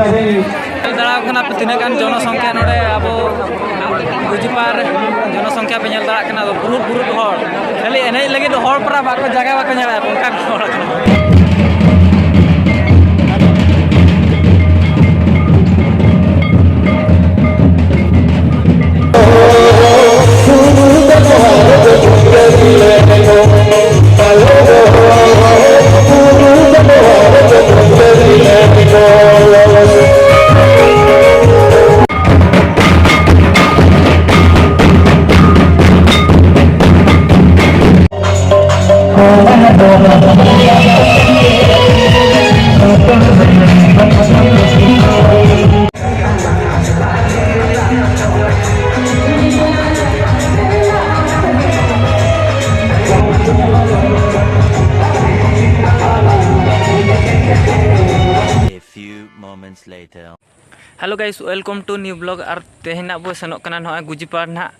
दाड़ा कना पे तीना गान जनसंख्या नोडे अब गुजिपार जनसंख्या पे नेल दाड़ा कना बहुत बहुत हर खाली एने लगे हर परा बाको जगह बाको नेला उनका हर hello guys welcome to new blog और तेहना बो सनों कना नॉय गुजिपार ना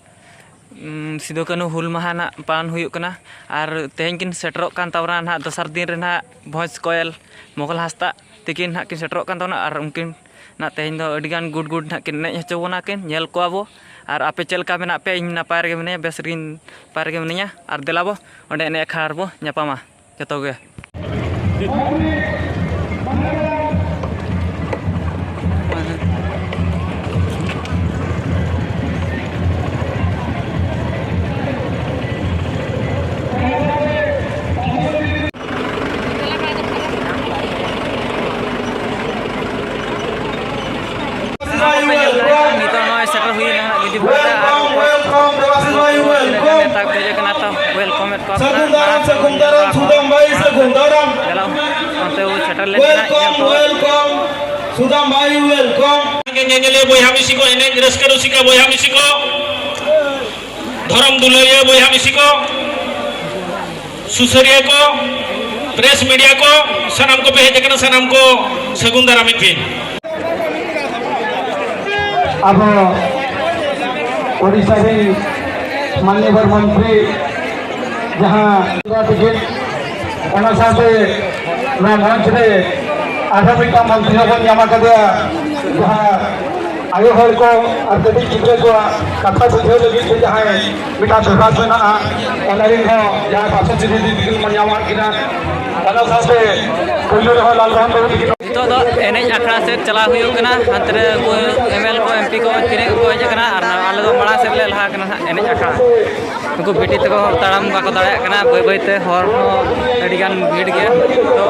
सिदो कानू हुल माहा ना पान हुयुक कना और तेहन किन सेटरों कान तावरा ना दोसर दिन रे ना भोज कोयल मोगल हास्ता तिकिन ना किन सेटरों कान तावना और उनकिन ना तेहन दो अडिगान गुड गुड ना किन नेच हचोवना किन नेल को आबो और आपे चलका मेना पे इन नापाय रे मने बेस रिन पार गे मनिया और देलाबो ओंडे ने खार बो न्यापामा जतो गे धर्म दुलारिया बया मिसी को सुसरिया को प्रेस मीडिया को सनम को पे हेजकना सनम को सगुन दारामिन फिन अब ओडिशा रे माननीय मंत्री जहां टिकट ओना साथे ना मंच रे आधामिका मंत्री को न्यामा कदे जहां आयो हर को और कभी चित्र को कथा बुझे लगी से जहां मिटा प्रकाश में ना अनरिन हो जहां भाषण से दी मनियावा किना ओना साथे कोइलो रे लाल राम बाबू की तो एने आखड़ा से चला हुयो कना अंतरे को एमएल को एमपी को तिने को हेज कना और आले दो मणा से ले लहा कना एने आखड़ा उनको बेटी तको ताराम बाको दाड़ा कना बय बयते हर हो अडिगान भीड़ गया तो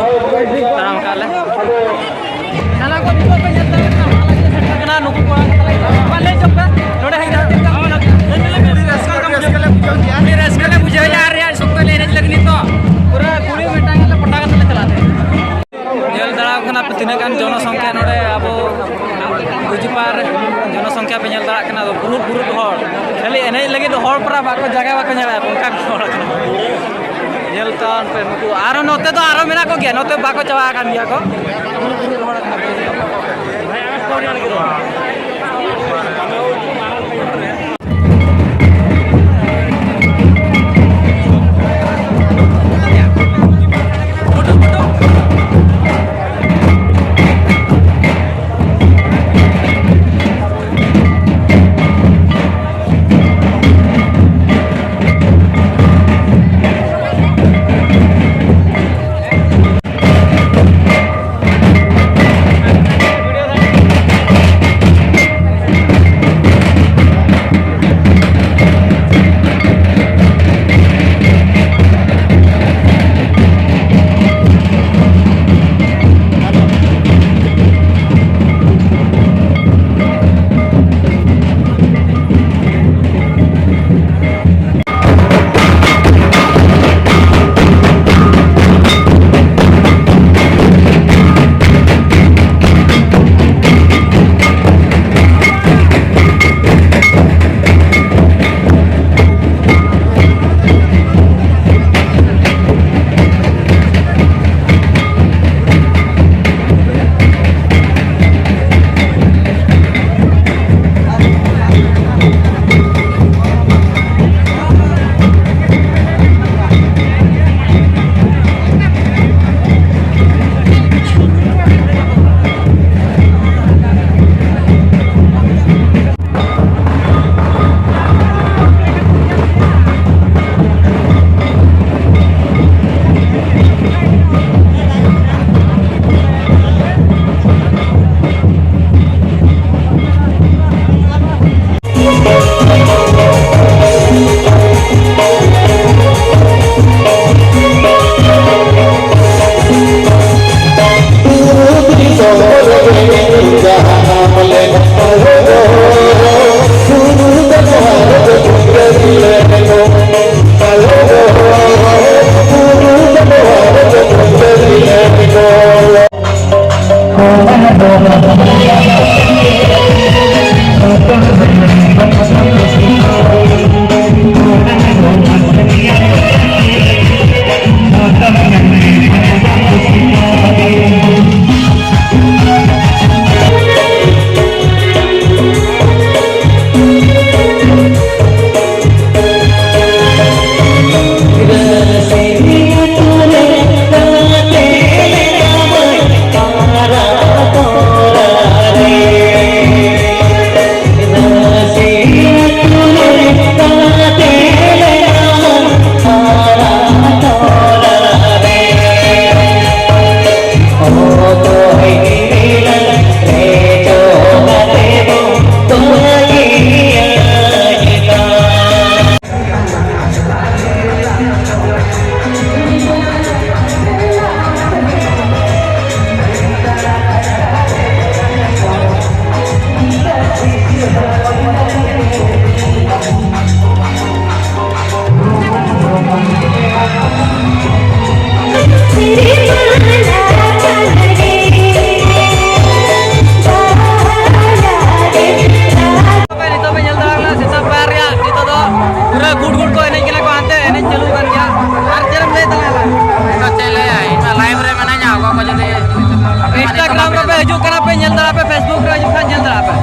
ताराम काले चला को दिको पे जता कना नुकु को पाले जब नोडे हेगा रसकले बुझे यार यार सुक लेने लगनी तो पूरा कुड़ी बेटांगले पटाका ले चलाते नेल दाड़ा कना पे तीना गान जनसंख्या नोडे अब गुजिपार जनसंख्या पे नेल दाड़ा कना बहुत बहुत हर खाली एने लगे हर परा बाको जगह बाको नेला उनका हर नेल तान पे नुकु आरो नोते तो आरो मेना को गया नोते बाको चवा कान गया को गुड गुड को एने के को आते एने चालू कर गया और जरम ले तला तो चले आई लाइव रे मना जाओ को जदे इंस्टाग्राम पे हजू कना पे जल दरा पे फेसबुक रे हजू खान जल दरा पे